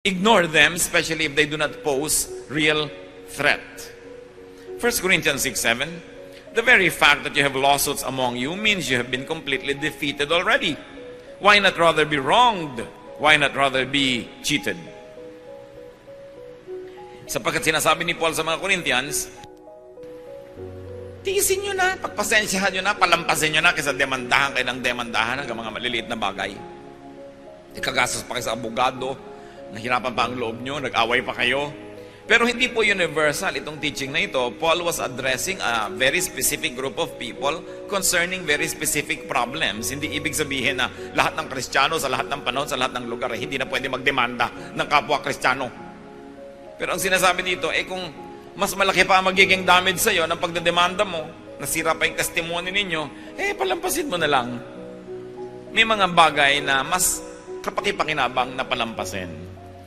Ignore them, especially if they do not pose real threat. 1 Corinthians 6:7, the very fact that you have lawsuits among you means you have been completely defeated already. Why not rather be wronged? Why not rather be cheated? Sapagkat sinasabi ni Paul sa mga Corinthians, tiisin nyo na, pagpasensyahan nyo na, palampasin nyo na, kaysa demandahan kayo ng demandahan hanggang mga maliliit na bagay. Ikagastos pa kayo sa abogado, nahirapan pa ang loob nyo, nag-away pa kayo. Pero hindi po universal itong teaching na ito. Paul was addressing a very specific group of people concerning very specific problems. Hindi ibig sabihin na lahat ng Kristiyano sa lahat ng panahon, sa lahat ng lugar, hindi na pwede magdemanda ng kapwa Kristiyano. Pero ang sinasabi dito, kung mas malaki pa ang magiging damage sa'yo ng pagdedemanda mo, nasira pa yung testimony ninyo, palampasin mo na lang. May mga bagay na mas kapakipakinabang na palampasin.